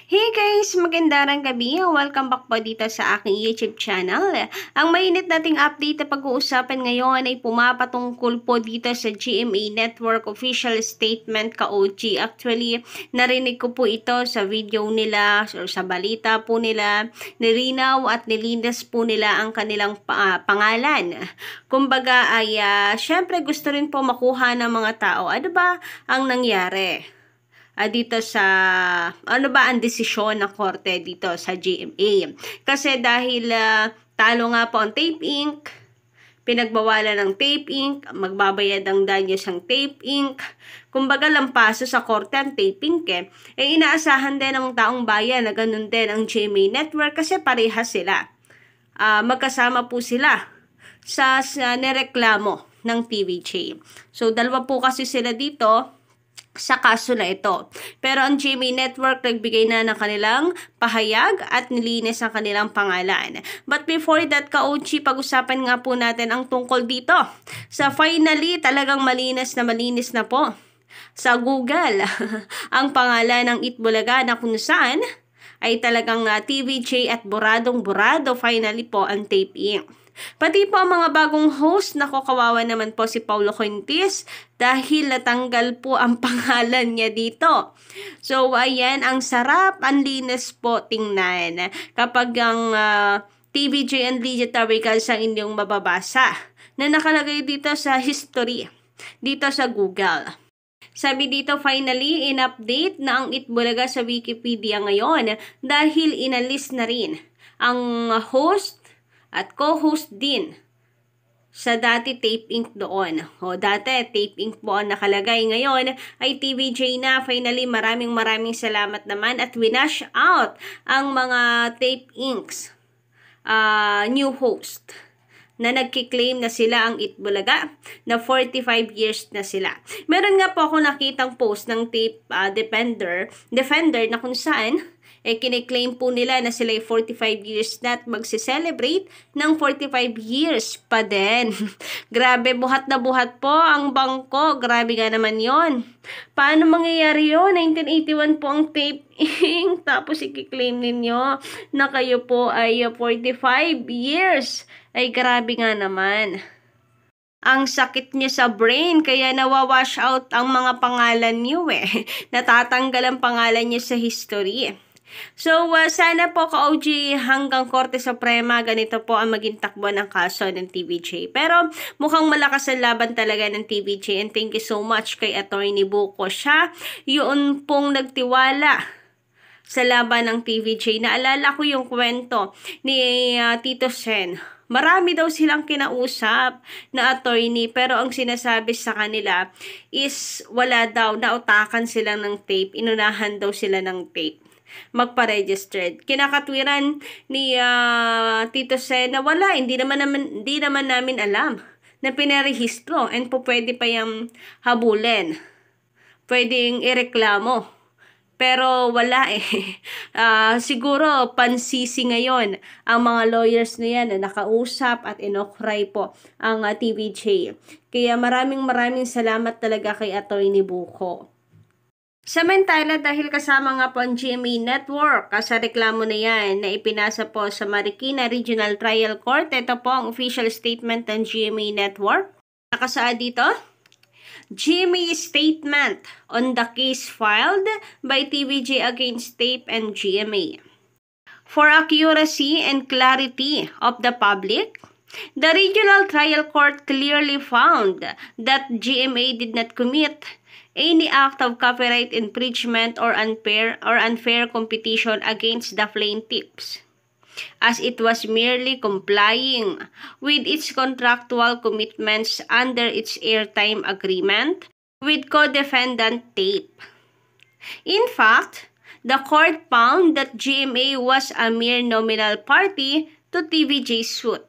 Hey guys! Magandang gabi. Welcome back po dito sa aking YouTube channel. Ang mainit nating update na pag-uusapan ngayon ay pumapatungkol po dito sa GMA Network Official Statement ka-OG. Actually, narinig ko po ito sa video nila or sa balita po nila. Nilinaw at nilinis po nila ang kanilang pangalan. Kumbaga ay syempre gusto rin po makuha ng mga tao. Ano ba ang nangyari? Dito sa, ano ba ang desisyon ng korte dito sa GMA. Kasi dahil talo nga po ang Tape Inc., pinagbawalan ng Tape Inc., magbabayad ang danyos ang Tape Inc., kumbaga lampaso sa korte ang Tape Inc. Inaasahan din ng taong bayan na ganun din ang GMA Network kasi parehas sila. Magkasama po sila sa nireklamo ng TVJ. So, dalawa po kasi sila dito sa kaso na ito. Pero ang GMA Network nagbigay na ng kanilang pahayag at nilinis ang kanilang pangalan. But before that, ka-OG, pag-usapan nga po natin ang tungkol dito. Sa finally, talagang malinis na po sa Google ang pangalan ng Itbulaga na kung saan ay talagang TVJ at buradong-burado finally po ang Tape Inc. Pati po ang mga bagong host, nako kawawa naman po si Paulo Coenties dahil natanggal po ang pangalan niya dito. So ayan, ang sarap, ang linis po tingnan kapag ang TVJ and Lydia Taricals ang inyong mababasa na nakalagay dito sa history, dito sa Google. Sabi dito, finally, in-update na ang Itbulaga sa Wikipedia ngayon dahil inalis na rin ang host at co-host din sa dati Tape Inc. doon. Dati Tape Inc. po ang nakalagay. Ngayon ay TVJ na. Finally, maraming salamat naman at winash out ang mga Tape Inc.'s new host na nagkiklaim na sila ang Itbulaga na 45 years na sila. Meron nga po ako nakitang post ng Tape Defender na kung saan kiniklaim po nila na sila 45 years na at magse-celebrate ng 45 years pa din. Grabe, buhat na buhat po ang bangko. Grabe nga naman yon. Paano mangyayari yun? 1981 po ang Tape Inc. Tapos ikiklaim ninyo na kayo po ay 45 years. Ay grabe nga naman. Ang sakit niyo sa brain, kaya nawawash out ang mga pangalan niyo Natatanggal ang pangalan niyo sa history. So, sana po ka-OG hanggang Korte Suprema, ganito po ang maging takbo ng kaso ng TVJ. Pero mukhang malakas ang laban talaga ng TVJ and thank you so much kay Attorney Buko. Siya yun pong nagtiwala sa laban ng TVJ. Naalala ko yung kwento ni Tito Sen. Marami daw silang kinausap na attorney pero ang sinasabi sa kanila is wala daw, nautakan sila ng tape, inunahan daw sila ng tape magpa-registered. Kinakatwiran ni Tito Sen na wala, hindi naman namin alam na pinarehistro and po pwede pa yung habulin. Pwedeng ireklamo. Pero wala siguro pansisi ngayon ang mga lawyers na yan na nakausap at inokray po ang TVJ. Kaya maraming salamat talaga kay Attorney Buko. Samantala, dahil kasama nga po ang GMA Network sa reklamo na yan na ipinasa po sa Marikina Regional Trial Court, ito po ang official statement ng GMA Network. Nakasaad dito, GMA statement on the case filed by TVJ against Tape and GMA. For accuracy and clarity of the public, the Regional Trial Court clearly found that GMA did not commit any act of copyright infringement or unfair competition against the plaintiffs, as it was merely complying with its contractual commitments under its airtime agreement with co-defendant Tape. In fact, the court found that GMA was a mere nominal party to TVJ's suit,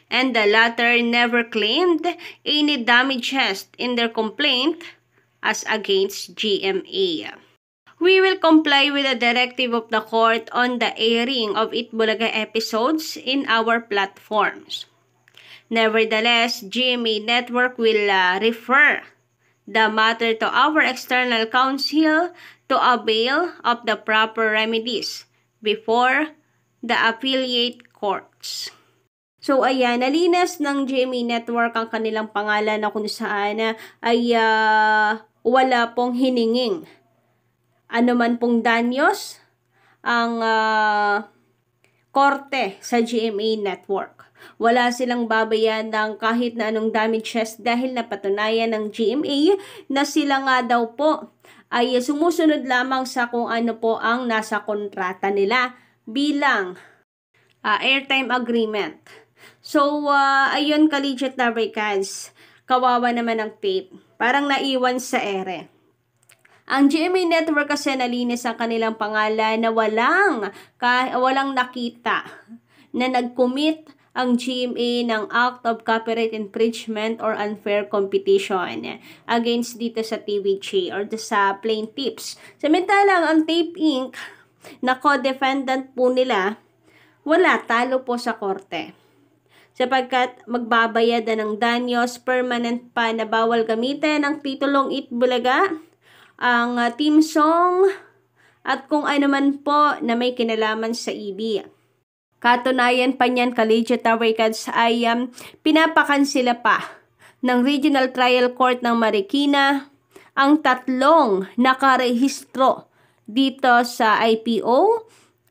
and the latter never claimed any damages in their complaint as against GMA. We will comply with the directive of the court on the airing of Itbulaga episodes in our platforms. Nevertheless, GMA Network will refer the matter to our external counsel to avail of the proper remedies before the affiliate courts. So ayan, nalinas ng GMA Network ang kanilang pangalan na kung saan ay wala pong hininging anuman pong danyos ang korte sa GMA Network. Wala silang babayan ng kahit na anong damages dahil napatunayan ng GMA na sila nga daw po ay sumusunod lamang sa kung ano po ang nasa kontrata nila bilang airtime agreement. So, ayun Collegiate Labricans, kawawa naman ang tape. Parang naiwan sa ere. Ang GMA Network kasi nalinis ang kanilang pangalan na walang nakita na nag-commit ang GMA ng act of copyright infringement or unfair competition against dito sa TVJ or sa plaintiffs. Samantalang ang Tape Inc. na co-defendant po nila, wala, talo po sa korte. Sapagkat magbabayad na ng danyos, permanent pa na bawal gamitin ang titulong Itbulaga, ang team song, at kung ano man po na may kinalaman sa EB. Katunayan pa niyan, Collegiate Labricans, ay pinapakansila pa ng Regional Trial Court ng Marikina ang 3 nakarehistro dito sa IPO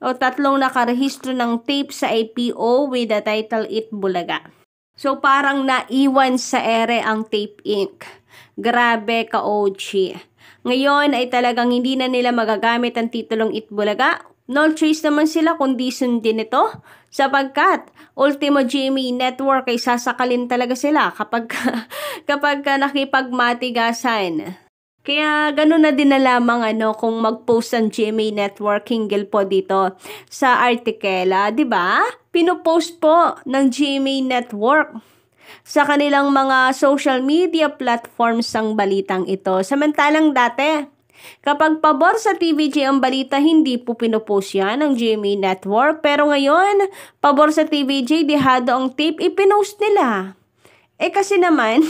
o 3 nakarehistro ng tape sa IPO with the title Itbulaga. So parang naiwan sa ere ang Tape Inc. Grabe ka-OG. Ngayon ay talagang hindi na nila magagamit ang titulong Itbulaga. No choice naman sila kundi sundin ito sapagkat ultimo GMA Network ay sasakalin talaga sila kapag nakipagmatigasan. Kaya gano'n na din na lamang kung mag-post ang GMA Network hinggil po dito sa article, 'di ba? Pinopost po ng GMA Network sa kanilang mga social media platforms ang balitang ito. Samantalang dati, kapag pabor sa TVJ ang balita, hindi po pinopost yan ng GMA Network. Pero ngayon, pabor sa TVJ, dehado ang tape, ipinost nila. Kasi naman,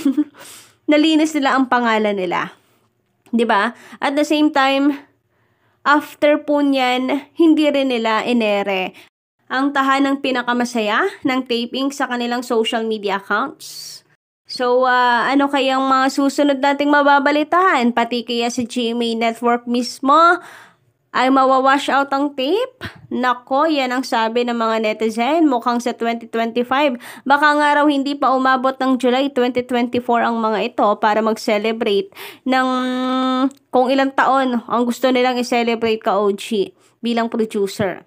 nalinis nila ang pangalan nila. 'Di ba? At the same time, after po niyan, hindi rin nila inere ang tahanang pinakamasaya ng taping sa kanilang social media accounts. So, ano kayang mga susunod nating mababalitaan? Pati kaya sa GMA Network mismo ay mawawash out ang tape? Nako, yan ang sabi ng mga netizen. Mukhang sa 2025. Baka nga raw hindi pa umabot ng July 2024 ang mga ito para mag-celebrate ng kung ilang taon ang gusto nilang i-celebrate ka-OG bilang producer.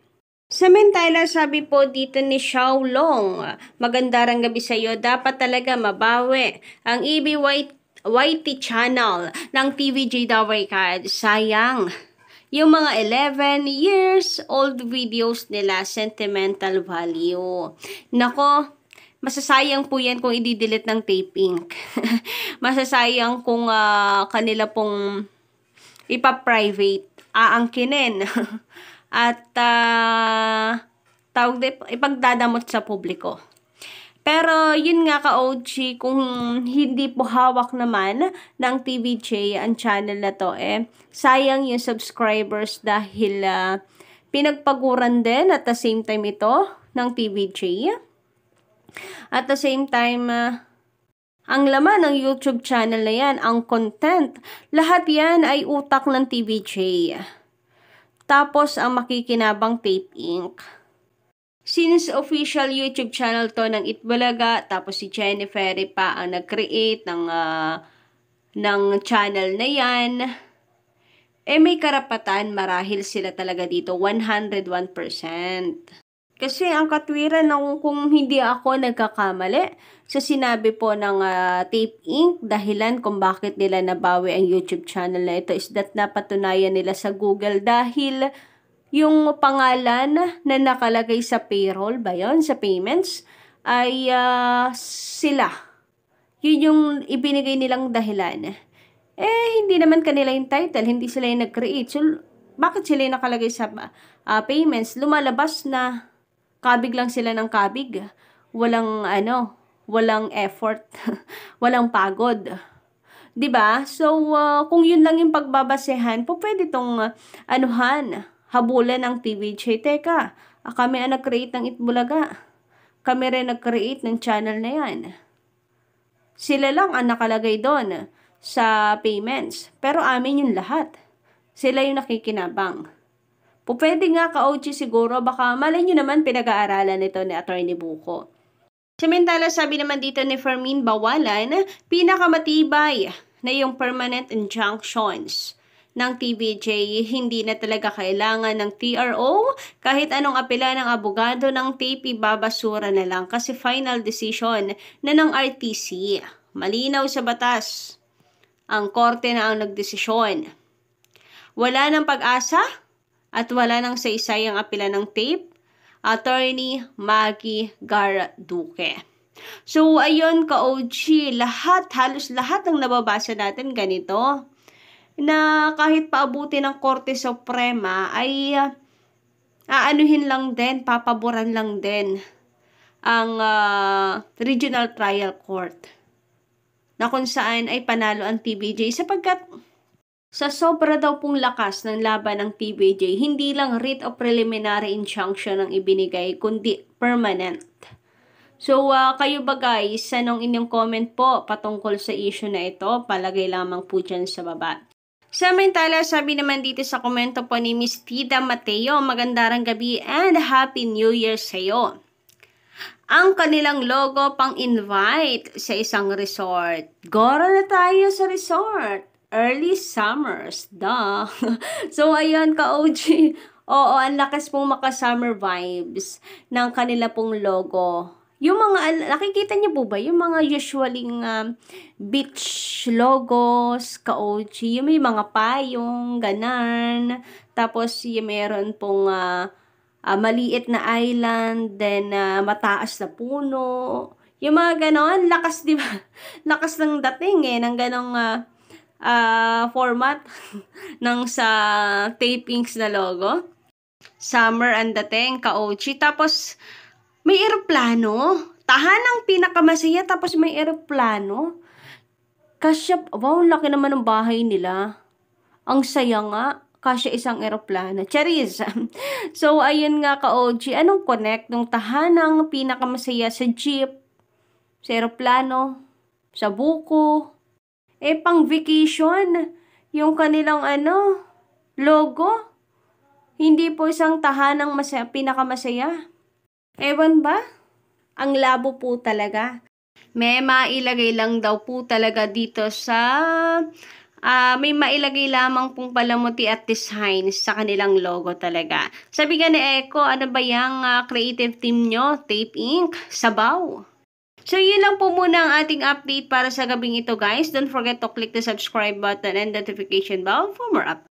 Samantala, sabi po dito ni Xiaolong, magandang gabi sa iyo. Dapat talaga mabawi ang YT channel ng TVJ Dawarcad. Sayang. Yung mga 11 years old videos nila, sentimental value. Nako, masasayang po yan kung i-delete ng Tape Inc. Masasayang kung kanila pong ipa-private, aangkinin. At ipagdadamot sa publiko. Pero yun nga ka-OG, kung hindi po hawak naman ng TVJ ang channel na to, sayang yung subscribers dahil pinagpaguran din at the same time ito ng TVJ. At the same time, ang laman ng YouTube channel na yan, ang content, lahat yan ay utak ng TVJ. Tapos ang makikinabang Tape Inc. Since official YouTube channel to ng Itbulaga, tapos si Jennifer pa ang nag-create ng channel na yan, may karapatan marahil sila talaga dito 101%. Kasi ang katwiran kung hindi ako nagkakamali sa sinabi po ng Tape Inc. dahilan kung bakit nila nabawi ang YouTube channel na ito is that napatunayan nila sa Google dahil yung pangalan na nakalagay sa payroll ba yun, sa payments, ay sila. Yun yung ibinigay nilang dahilan. Hindi naman kanila yung title, hindi sila yung nag-create. So, bakit sila yung nakalagay sa payments? Lumalabas na kabig lang sila ng kabig. Walang effort, walang pagod. 'Di ba? So, kung yun lang yung pagbabasehan, po pwede tong habulan ng TVJ. Teka, kami ang nag-create ng Itbulaga. Kami rin nag-create ng channel na yan. Sila lang ang nakalagay doon sa payments. Pero amin yung lahat. Sila yung nakikinabang. Po pwede nga ka-OG siguro, baka malay nyo naman pinag-aaralan nito ni Atty. Buko. Samantala, sabi naman dito ni Fermin Bawalan, pinakamatibay na yung permanent injunctions ng TVJ, hindi na talaga kailangan ng TRO. Kahit anong apela ng abogado ng tape, ibabasura na lang kasi final decision na ng RTC. Malinaw sa batas. Ang korte na ang nagdesisyon. Wala ng pag-asa at wala ng saysay ang apela ng tape. Attorney Maggie Garduque. So, ayun ka-OG, halos lahat ng nababasa natin ganito, na kahit paabuti ng Korte Suprema ay aanuhin lang din, papaboran lang din ang Regional Trial Court na kung saan ay panalo ang TVJ sapagkat sa sobra daw pong lakas ng laban ng TVJ, hindi lang writ of preliminary injunction ang ibinigay, kundi permanent. So, kayo ba guys, anong inyong comment po patungkol sa issue na ito? Palagay lamang po dyan sa baba. Samantala, sabi naman dito sa komento po ni Miss Tida Mateo, magandang gabi and Happy New Year sa'yo. Ang kanilang logo pang-invite sa isang resort. Gora na tayo sa resort. Early summers, duh. So, ayan ka-OG. Oo, ang lakas pong maka-summer vibes ng kanila pong logo. Yung mga, nakikita niyo po ba? Yung mga usualing beach logos, ka-OG. Yung may mga payong, ganan. Tapos, yung meron pong maliit na island, then mataas na puno. Yung mga ganon, lakas, di ba? Lakas ng dating ng ganong format ng sa tapings na logo. Summer ang dating, ka-OG. Tapos, may eroplano. Tahanang pinakamasaya, tapos may eroplano. Kasya, wow, laki naman ng bahay nila. Ang saya nga. Kasya isang eroplano. Charis. So, ayun nga ka-OG. Anong connect nung tahanang pinakamasaya sa jeep, sa eroplano, sa buko, pang vacation, yung kanilang logo, hindi po isang tahanang pinakamasaya. Ewan ba? Ang labo po talaga. May mailagay lang daw po talaga dito sa, may mailagay lamang pong palamuti at design sa kanilang logo talaga. Sabi nga ni Echo, ano ba yung creative team nyo? Tape Inc. Sabaw. So, yun lang po muna ang ating update para sa gabing ito, guys. Don't forget to click the subscribe button and notification bell for more updates.